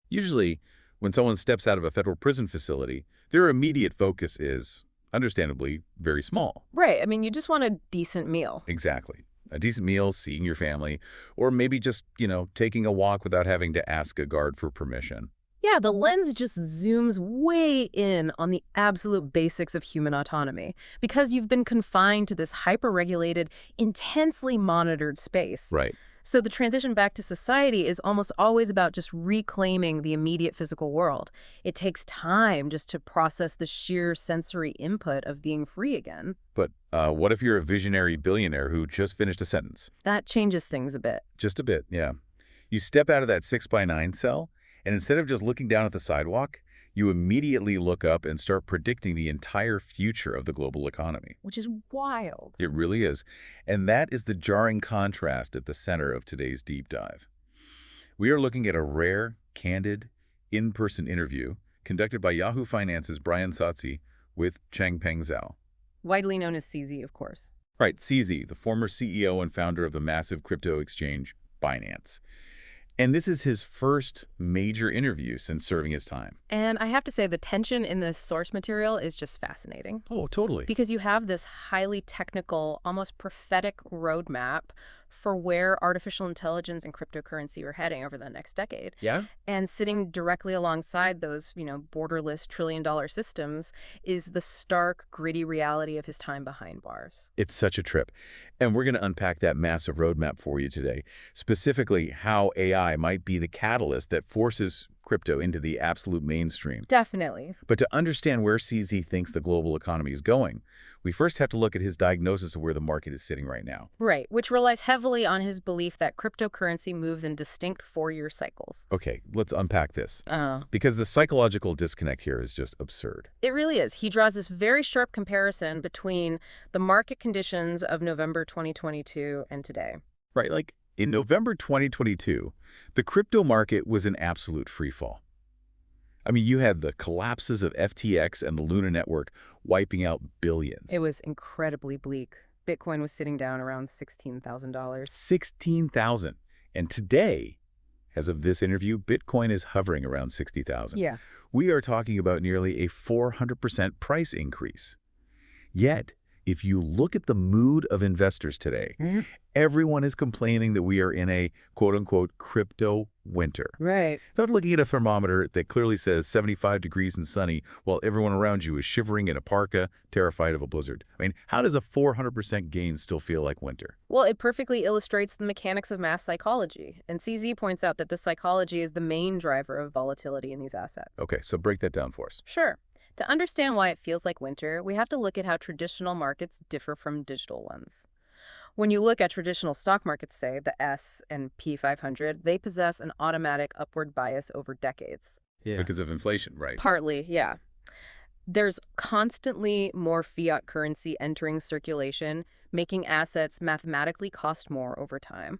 Usually, when someone steps out of a federal prison facility, their immediate focus is, understandably, very small. Right. I mean, you just want a decent meal. Exactly. A decent meal, seeing your family, or maybe just, taking a walk without having to ask a guard for permission. Yeah, the lens just zooms way in on the absolute basics of human autonomy because you've been confined to this hyper-regulated, intensely monitored space. Right. So the transition back to society is almost always about just reclaiming the immediate physical world. It takes time just to process the sheer sensory input of being free again. But what if you're a visionary billionaire who just finished a sentence? That changes things a bit. Just a bit, yeah. You step out of that 6 by 9 cell, and instead of just looking down at the sidewalk, you immediately look up and start predicting the entire future of the global economy. Which is wild. It really is. And that is the jarring contrast at the center of today's deep dive. We are looking at a rare, candid, in-person interview conducted by Yahoo Finance's Brian Satsi with Changpeng Zhao. Widely known as CZ, of course. Right, CZ, the former CEO and founder of the massive crypto exchange Binance. And this is his first major interview since serving his time. And I have to say, the tension in this source material is just fascinating. Oh, totally. Because you have this highly technical, almost prophetic roadmap for where artificial intelligence and cryptocurrency are heading over the next decade. Yeah? And sitting directly alongside those, borderless trillion-dollar systems is the stark, gritty reality of his time behind bars. It's such a trip. And we're going to unpack that massive roadmap for you today, specifically how AI might be the catalyst that forces crypto into the absolute mainstream. Definitely. But to understand where CZ thinks the global economy is going, we first have to look at his diagnosis of where the market is sitting right now. Right, which relies heavily on his belief that cryptocurrency moves in distinct four-year cycles. Okay, let's unpack this. Because the psychological disconnect here is just absurd. It really is. He draws this very sharp comparison between the market conditions of November 2022 and today. Right, like in November 2022, the crypto market was in absolute freefall. I mean, you had the collapses of FTX and the Luna network wiping out billions. It was incredibly bleak. Bitcoin was sitting down around $16,000. $16,000. And today, as of this interview, Bitcoin is hovering around 60,000. Yeah. We are talking about nearly a 400% price increase. Yet, if you look at the mood of investors today, everyone is complaining that we are in a quote-unquote crypto winter. Right. They're looking at a thermometer that clearly says 75 degrees and sunny while everyone around you is shivering in a parka, terrified of a blizzard. I mean, how does a 400% gain still feel like winter? Well, it perfectly illustrates the mechanics of mass psychology. And CZ points out that this psychology is the main driver of volatility in these assets. Okay, so break that down for us. Sure. To understand why it feels like winter, we have to look at how traditional markets differ from digital ones. When you look at traditional stock markets, say, the S&P 500, they possess an automatic upward bias over decades. Yeah. Because of inflation, right? Partly, yeah. There's constantly more fiat currency entering circulation, making assets mathematically cost more over time.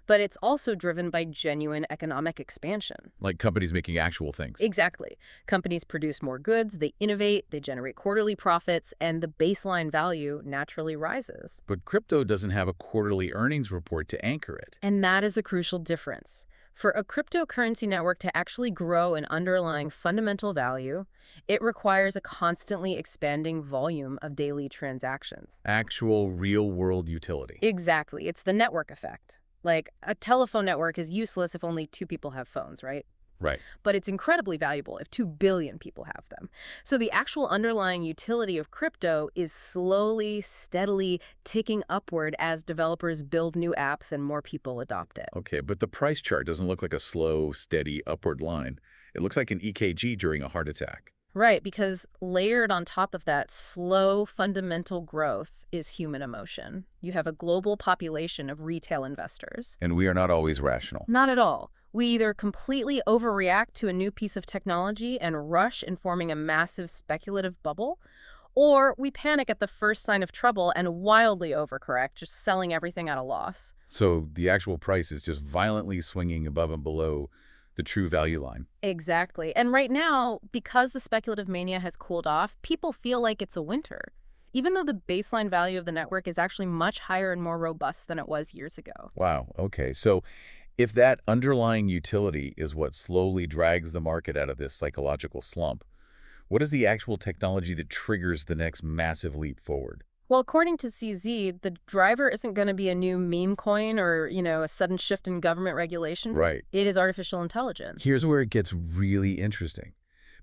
But it's also driven by genuine economic expansion. Like companies making actual things. Exactly. Companies produce more goods, they innovate, they generate quarterly profits, and the baseline value naturally rises. But crypto doesn't have a quarterly earnings report to anchor it. And that is the crucial difference. For a cryptocurrency network to actually grow an underlying fundamental value, it requires a constantly expanding volume of daily transactions. Actual real-world utility. Exactly. It's the network effect. Like, a telephone network is useless if only 2 people have phones, right? Right. But it's incredibly valuable if 2 billion people have them. So the actual underlying utility of crypto is slowly, steadily ticking upward as developers build new apps and more people adopt it. Okay, but the price chart doesn't look like a slow, steady upward line. It looks like an EKG during a heart attack. Right, because layered on top of that slow fundamental growth is human emotion. You have a global population of retail investors. And we are not always rational. Not at all. We either completely overreact to a new piece of technology and rush in forming a massive speculative bubble, or we panic at the first sign of trouble and wildly overcorrect, just selling everything at a loss. So the actual price is just violently swinging above and below the true value line. Exactly. And right now, because the speculative mania has cooled off, people feel like it's a winter, even though the baseline value of the network is actually much higher and more robust than it was years ago. Wow. Okay. So If that underlying utility is what slowly drags the market out of this psychological slump, what is the actual technology that triggers the next massive leap forward? Well, according to CZ, the driver isn't going to be a new meme coin or, a sudden shift in government regulation. Right. It is artificial intelligence. Here's where it gets really interesting,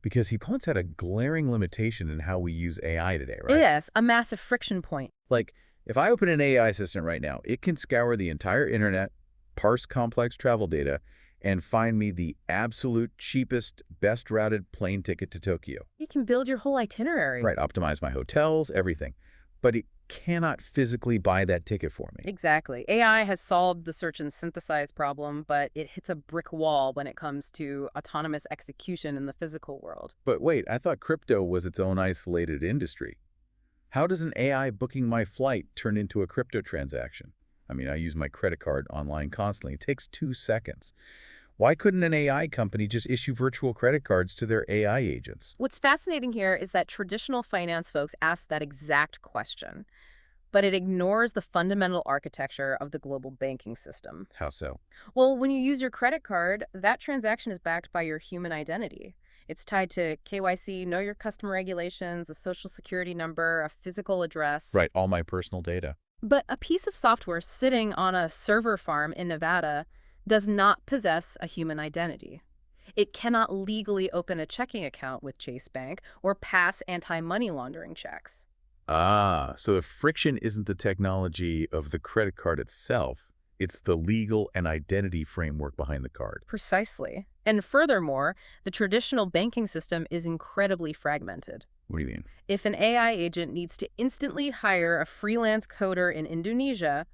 because he points out a glaring limitation in how we use AI today, right? Yes, a massive friction point. Like, if I open an AI assistant right now, it can scour the entire internet, parse complex travel data, and find me the absolute cheapest, best routed plane ticket to Tokyo. You can build your whole itinerary. Right, optimize my hotels, everything. But it cannot physically buy that ticket for me. Exactly. AI has solved the search and synthesize problem, but it hits a brick wall when it comes to autonomous execution in the physical world. But wait, I thought crypto was its own isolated industry. How does an AI booking my flight turn into a crypto transaction? I mean, I use my credit card online constantly. It takes 2 seconds. Why couldn't an AI company just issue virtual credit cards to their AI agents? What's fascinating here is that traditional finance folks ask that exact question, but it ignores the fundamental architecture of the global banking system. How so? Well, when you use your credit card, that transaction is backed by your human identity. It's tied to KYC, know your customer regulations, a social security number, a physical address. Right, all my personal data. But a piece of software sitting on a server farm in Nevada does not possess a human identity. It cannot legally open a checking account with Chase Bank or pass anti-money laundering checks. Ah, so the friction isn't the technology of the credit card itself. It's the legal and identity framework behind the card. Precisely. And furthermore, the traditional banking system is incredibly fragmented. What do you mean? If an AI agent needs to instantly hire a freelance coder in Indonesia,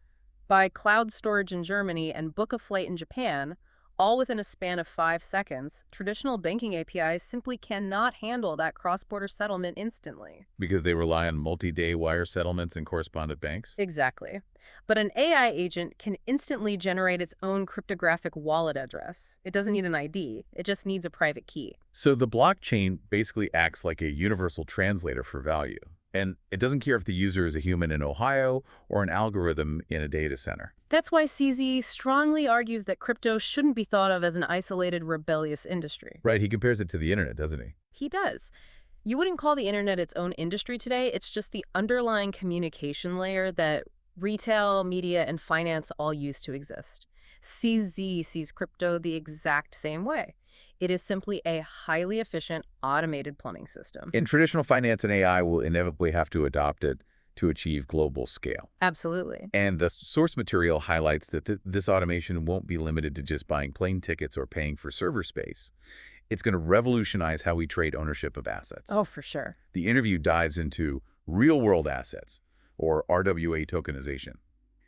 buy cloud storage in Germany, and book a flight in Japan, all within a span of 5 seconds, traditional banking APIs simply cannot handle that cross-border settlement instantly. Because they rely on multi-day wire settlements and correspondent banks? Exactly. But an AI agent can instantly generate its own cryptographic wallet address. It doesn't need an ID. It just needs a private key. So the blockchain basically acts like a universal translator for value. And it doesn't care if the user is a human in Ohio or an algorithm in a data center. That's why CZ strongly argues that crypto shouldn't be thought of as an isolated, rebellious industry. Right, he compares it to the internet, doesn't he? He does. You wouldn't call the internet its own industry today. It's just the underlying communication layer that retail, media, and finance all use to exist. CZ sees crypto the exact same way. It is simply a highly efficient, automated plumbing system. And traditional finance and AI will inevitably have to adopt it to achieve global scale. Absolutely. And the source material highlights that this automation won't be limited to just buying plane tickets or paying for server space. It's going to revolutionize how we trade ownership of assets. Oh, for sure. The interview dives into real-world assets, or RWA tokenization.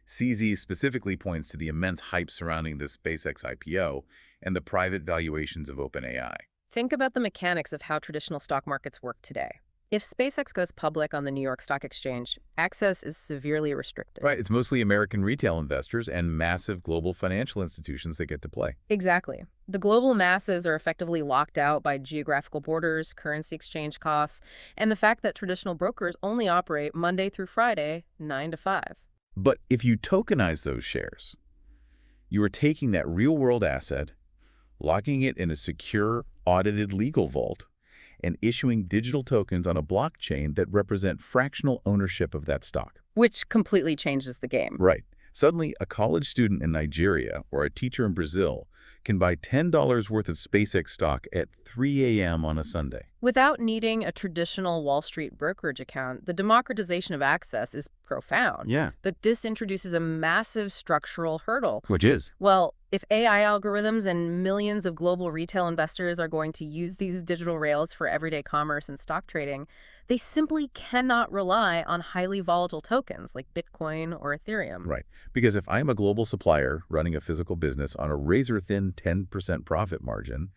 CZ specifically points to the immense hype surrounding the SpaceX IPO and the private valuations of OpenAI. Think about the mechanics of how traditional stock markets work today. If SpaceX goes public on the New York Stock Exchange, access is severely restricted. Right, it's mostly American retail investors and massive global financial institutions that get to play. Exactly. The global masses are effectively locked out by geographical borders, currency exchange costs, and the fact that traditional brokers only operate Monday through Friday, 9 to 5. But if you tokenize those shares, you are taking that real-world asset, locking it in a secure, audited legal vault, and issuing digital tokens on a blockchain that represent fractional ownership of that stock. Which completely changes the game. Right. Suddenly, a college student in Nigeria or a teacher in Brazil can buy $10 worth of SpaceX stock at 3 a.m. on a Sunday. Without needing a traditional Wall Street brokerage account, the democratization of access is profound. Yeah. But this introduces a massive structural hurdle. Which is? Well, if AI algorithms and millions of global retail investors are going to use these digital rails for everyday commerce and stock trading, they simply cannot rely on highly volatile tokens like Bitcoin or Ethereum. Right. Because if I'm a global supplier running a physical business on a razor-thin 10% profit margin,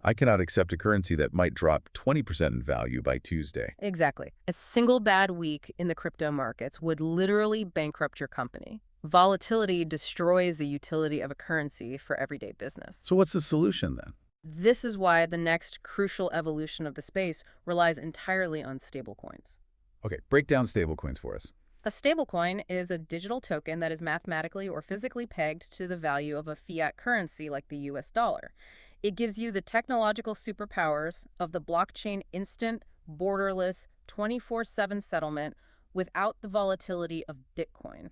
I cannot accept a currency that might drop 20% in value by Tuesday. Exactly. A single bad week in the crypto markets would literally bankrupt your company. Volatility destroys the utility of a currency for everyday business. So what's the solution then? This is why the next crucial evolution of the space relies entirely on stablecoins. Okay, break down stablecoins for us. A stablecoin is a digital token that is mathematically or physically pegged to the value of a fiat currency like the US dollar. It gives you the technological superpowers of the blockchain instant, borderless, 24/7 settlement without the volatility of Bitcoin.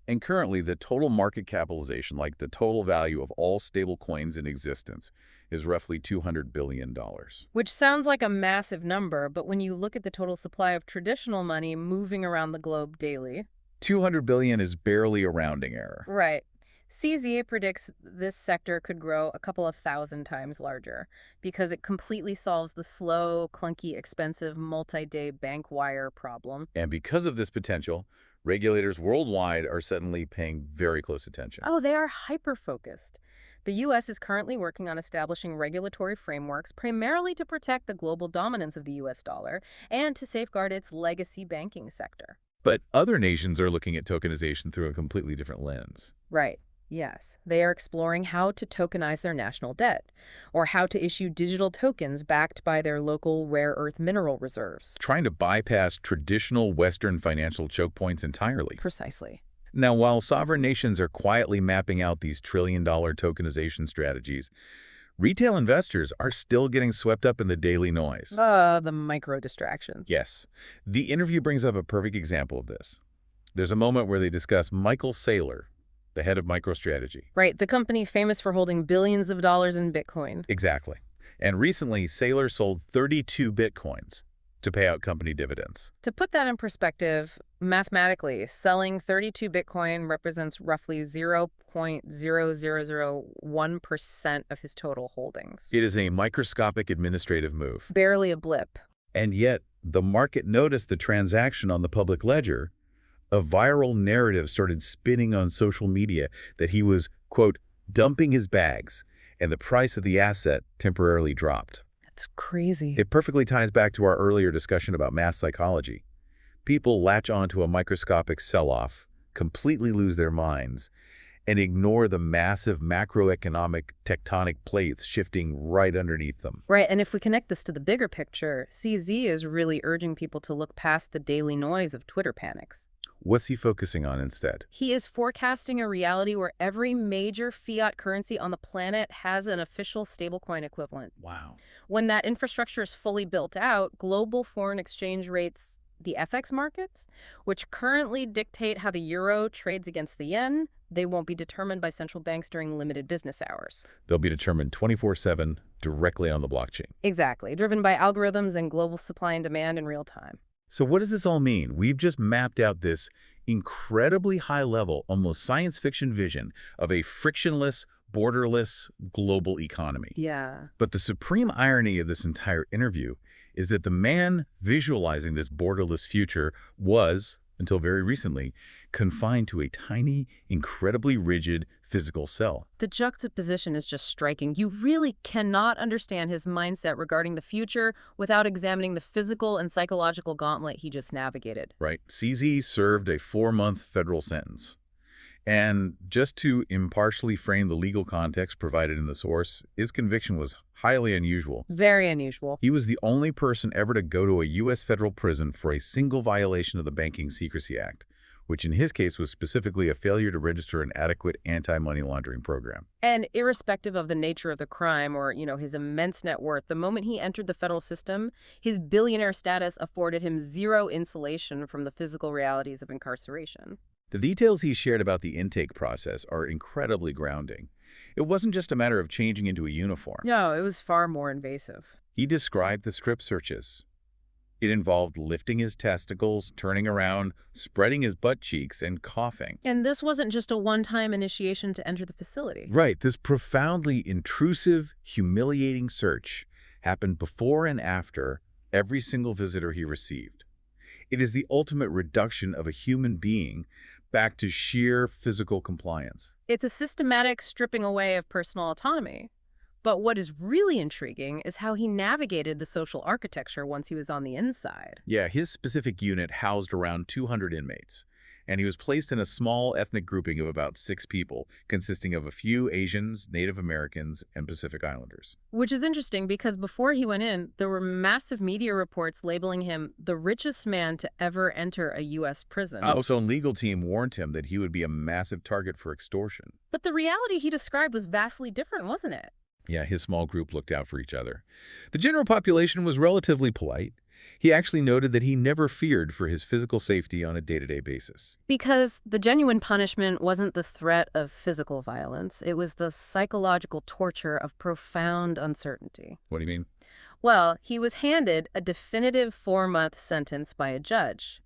And currently, the total market capitalization, like the total value of all stable coins in existence, is roughly $200 billion. Which sounds like a massive number, but when you look at the total supply of traditional money moving around the globe daily, 200 billion is barely a rounding error. right. CZ predicts this sector could grow a couple of thousand times larger because it completely solves the slow, clunky, expensive multi-day bank wire problem. And because of this potential, regulators worldwide are suddenly paying very close attention. Oh, they are hyper-focused. The U.S. is currently working on establishing regulatory frameworks primarily to protect the global dominance of the U.S. dollar and to safeguard its legacy banking sector. But other nations are looking at tokenization through a completely different lens. Right. Yes, they are exploring how to tokenize their national debt, or how to issue digital tokens backed by their local rare earth mineral reserves. Trying to bypass traditional Western financial choke points entirely. Precisely. Now, while sovereign nations are quietly mapping out these trillion-dollar tokenization strategies, retail investors are still getting swept up in the daily noise. The micro distractions. Yes. The interview brings up a perfect example of this. There's a moment where they discuss Michael Saylor, the head of MicroStrategy. Right, the company famous for holding billions of dollars in Bitcoin. Exactly. And recently, Saylor sold 32 Bitcoins to pay out company dividends. To put that in perspective, mathematically, selling 32 Bitcoin represents roughly 0.0001% of his total holdings. It is a microscopic administrative move. Barely a blip. And yet, the market noticed the transaction on the public ledger. A viral narrative started spinning on social media that he was, quote, dumping his bags, and the price of the asset temporarily dropped. That's crazy. It perfectly ties back to our earlier discussion about mass psychology. People latch onto a microscopic sell-off, completely lose their minds, and ignore the massive macroeconomic tectonic plates shifting right underneath them. Right, and if we connect this to the bigger picture, CZ is really urging people to look past the daily noise of Twitter panics. What's he focusing on instead? He is forecasting a reality where every major fiat currency on the planet has an official stablecoin equivalent. Wow. When that infrastructure is fully built out, global foreign exchange rates, the FX markets, which currently dictate how the euro trades against the yen, they won't be determined by central banks during limited business hours. They'll be determined 24/7 directly on the blockchain. Exactly, driven by algorithms and global supply and demand in real time. So what does this all mean? We've just mapped out this incredibly high-level, almost science fiction vision of a frictionless, borderless global economy. Yeah. But the supreme irony of this entire interview is that the man visualizing this borderless future was, until very recently, confined to a tiny, incredibly rigid physical cell. The juxtaposition is just striking. You really cannot understand his mindset regarding the future without examining the physical and psychological gauntlet he just navigated. Right. CZ served a 4-month federal sentence. And just to impartially frame the legal context provided in the source, his conviction was highly unusual. Very unusual. He was the only person ever to go to a U.S. federal prison for a single violation of the Banking Secrecy Act, which in his case was specifically a failure to register an adequate anti-money laundering program. And irrespective of the nature of the crime or, his immense net worth, the moment he entered the federal system, his billionaire status afforded him zero insulation from the physical realities of incarceration. The details he shared about the intake process are incredibly grounding. It wasn't just a matter of changing into a uniform. No, it was far more invasive. He described the strip searches. It involved lifting his testicles, turning around, spreading his butt cheeks, and coughing. And this wasn't just a one-time initiation to enter the facility. Right, this profoundly intrusive, humiliating search happened before and after every single visitor he received. It is the ultimate reduction of a human being back to sheer physical compliance. It's a systematic stripping away of personal autonomy. But what is really intriguing is how he navigated the social architecture once he was on the inside. Yeah, his specific unit housed around 200 inmates, and he was placed in a small ethnic grouping of about 6 people, consisting of a few Asians, Native Americans, and Pacific Islanders. Which is interesting because before he went in, there were massive media reports labeling him the richest man to ever enter a U.S. prison. So a legal team warned him that he would be a massive target for extortion. But the reality he described was vastly different, wasn't it? Yeah, his small group looked out for each other. The general population was relatively polite. He actually noted that he never feared for his physical safety on a day-to-day basis. Because the genuine punishment wasn't the threat of physical violence. It was the psychological torture of profound uncertainty. What do you mean? Well, he was handed a definitive 4-month sentence by a judge.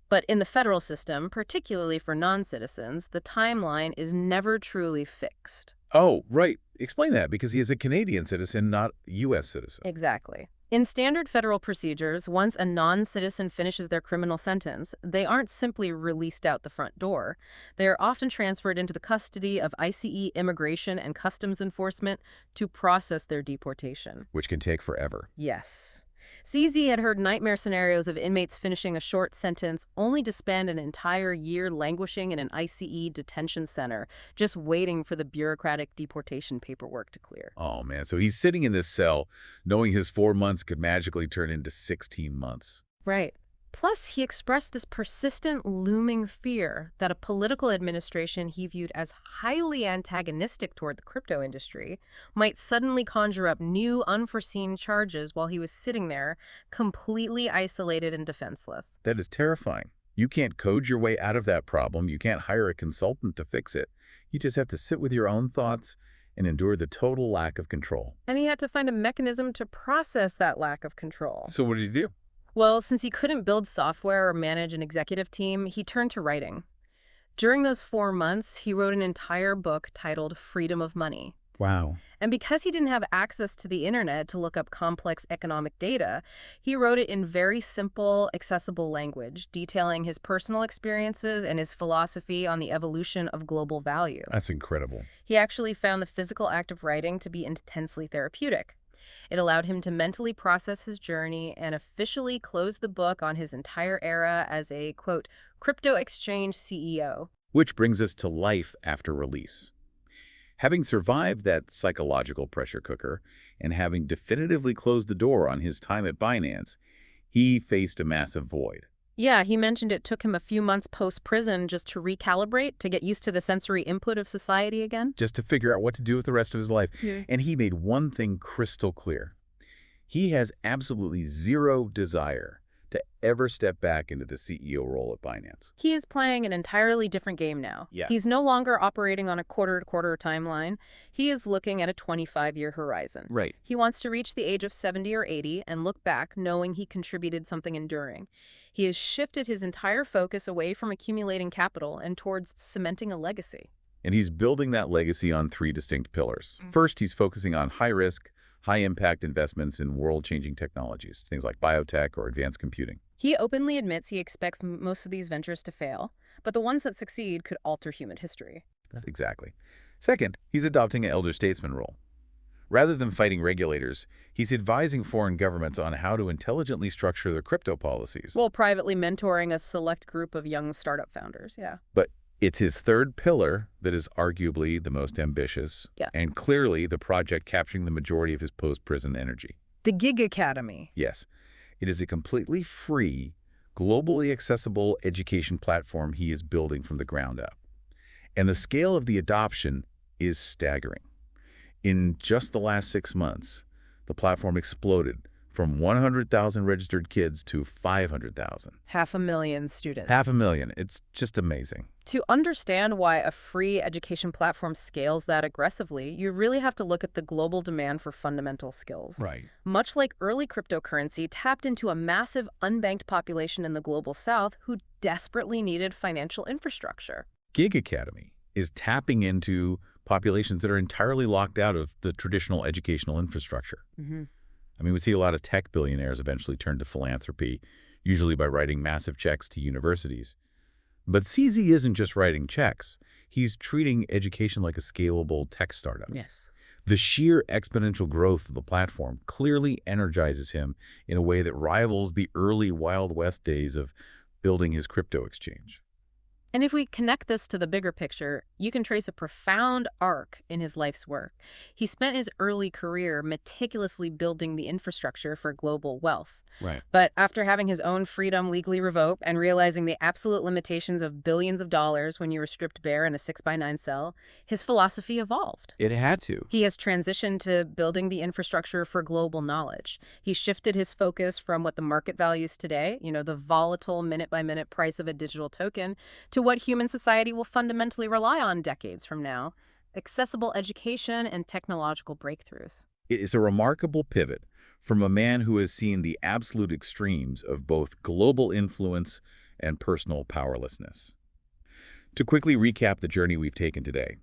But in the federal system, particularly for non-citizens, the timeline is never truly fixed. Oh, right. Explain that, because he is a Canadian citizen, not a U.S. citizen. Exactly. In standard federal procedures, once a non-citizen finishes their criminal sentence, they aren't simply released out the front door. They are often transferred into the custody of ICE Immigration and Customs Enforcement to process their deportation. Which can take forever. Yes. CZ had heard nightmare scenarios of inmates finishing a short sentence only to spend an entire year languishing in an ICE detention center, just waiting for the bureaucratic deportation paperwork to clear. Oh, man. So he's sitting in this cell, knowing his 4 months could magically turn into 16 months. Right. Plus, he expressed this persistent, looming fear that a political administration he viewed as highly antagonistic toward the crypto industry might suddenly conjure up new, unforeseen charges while he was sitting there, completely isolated and defenseless. That is terrifying. You can't code your way out of that problem. You can't hire a consultant to fix it. You just have to sit with your own thoughts and endure the total lack of control. And he had to find a mechanism to process that lack of control. So what did he do? Well, since he couldn't build software or manage an executive team, he turned to writing. During those 4 months, he wrote an entire book titled Freedom of Money. Wow. And because he didn't have access to the internet to look up complex economic data, he wrote it in very simple, accessible language, detailing his personal experiences and his philosophy on the evolution of global value. That's incredible. He actually found the physical act of writing to be intensely therapeutic. It allowed him to mentally process his journey and officially close the book on his entire era as a, quote, crypto exchange CEO. Which brings us to life after release. Having survived that psychological pressure cooker and having definitively closed the door on his time at Binance, he faced a massive void. Yeah, he mentioned it took him a few months post-prison just to recalibrate, to get used to the sensory input of society again. Just to figure out what to do with the rest of his life. Yeah. And he made one thing crystal clear. He has absolutely zero desire to ever step back into the CEO role at Binance. He is playing an entirely different game now. Yeah. He's no longer operating on a quarter-to-quarter timeline. He is looking at a 25-year horizon. Right. He wants to reach the age of 70 or 80 and look back knowing he contributed something enduring. He has shifted his entire focus away from accumulating capital and towards cementing a legacy. And he's building that legacy on 3 distinct pillars. First, he's focusing on high-risk, high-impact investments in world-changing technologies, things like biotech or advanced computing. He openly admits he expects most of these ventures to fail, but the ones that succeed could alter human history. Exactly. Second, he's adopting an elder statesman role. Rather than fighting regulators, he's advising foreign governments on how to intelligently structure their crypto policies. While privately mentoring a select group of young startup founders, yeah. But it's his third pillar that is arguably the most ambitious, and clearly the project capturing the majority of his post-prison energy. The Gig Academy. Yes. It is a completely free, globally accessible education platform he is building from the ground up. And the scale of the adoption is staggering. In just the last 6 months, the platform exploded from 100,000 registered kids to 500,000. 500,000 students. 500,000. It's just amazing. To understand why a free education platform scales that aggressively, you really have to look at the global demand for fundamental skills. Right. Much like early cryptocurrency tapped into a massive unbanked population in the global south who desperately needed financial infrastructure. Gig Academy is tapping into populations that are entirely locked out of the traditional educational infrastructure. I mean, we see a lot of tech billionaires eventually turn to philanthropy, usually by writing massive checks to universities. But CZ isn't just writing checks. He's treating education like a scalable tech startup. Yes. The sheer exponential growth of the platform clearly energizes him in a way that rivals the early Wild West days of building his crypto exchange. And if we connect this to the bigger picture, you can trace a profound arc in his life's work. He spent his early career meticulously building the infrastructure for global wealth. Right. But after having his own freedom legally revoked and realizing the absolute limitations of billions of dollars when you were stripped bare in a 6x9 cell, his philosophy evolved. It had to. He has transitioned to building the infrastructure for global knowledge. He shifted his focus from what the market values today, the volatile minute-by-minute price of a digital token, to what human society will fundamentally rely on decades from now: accessible education and technological breakthroughs. It is a remarkable pivot from a man who has seen the absolute extremes of both global influence and personal powerlessness. To quickly recap the journey we've taken today,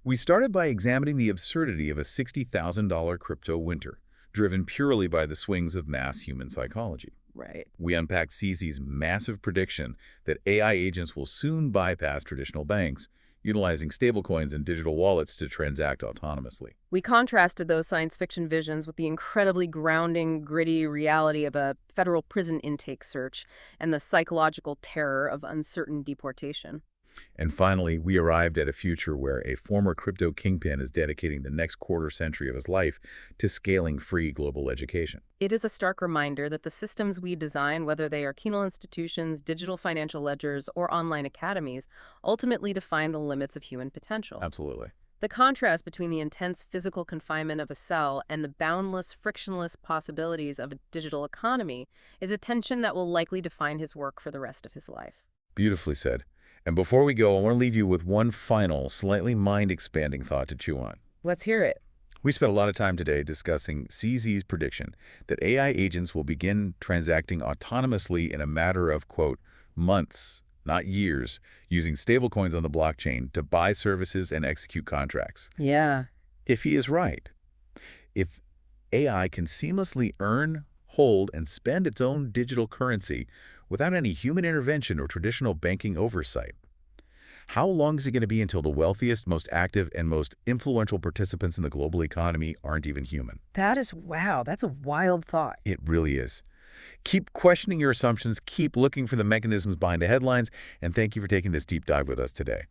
we started by examining the absurdity of a $60,000 crypto winter, driven purely by the swings of mass human psychology. Right. We unpacked CZ's massive prediction that AI agents will soon bypass traditional banks, utilizing stablecoins and digital wallets to transact autonomously. We contrasted those science fiction visions with the incredibly grounding, gritty reality of a federal prison intake search and the psychological terror of uncertain deportation. And finally, we arrived at a future where a former crypto kingpin is dedicating the next quarter century of his life to scaling free global education. It is a stark reminder that the systems we design, whether they are penal institutions, digital financial ledgers, or online academies, ultimately define the limits of human potential. Absolutely. The contrast between the intense physical confinement of a cell and the boundless, frictionless possibilities of a digital economy is a tension that will likely define his work for the rest of his life. Beautifully said. And before we go, I want to leave you with one final, slightly mind-expanding thought to chew on. Let's hear it. We spent a lot of time today discussing CZ's prediction that AI agents will begin transacting autonomously in a matter of, quote, months, not years, using stablecoins on the blockchain to buy services and execute contracts. Yeah. If he is right, if AI can seamlessly earn, hold, and spend its own digital currency without any human intervention or traditional banking oversight, how long is it going to be until the wealthiest, most active, and most influential participants in the global economy aren't even human? Wow, that's a wild thought. It really is. Keep questioning your assumptions, keep looking for the mechanisms behind the headlines, and thank you for taking this deep dive with us today.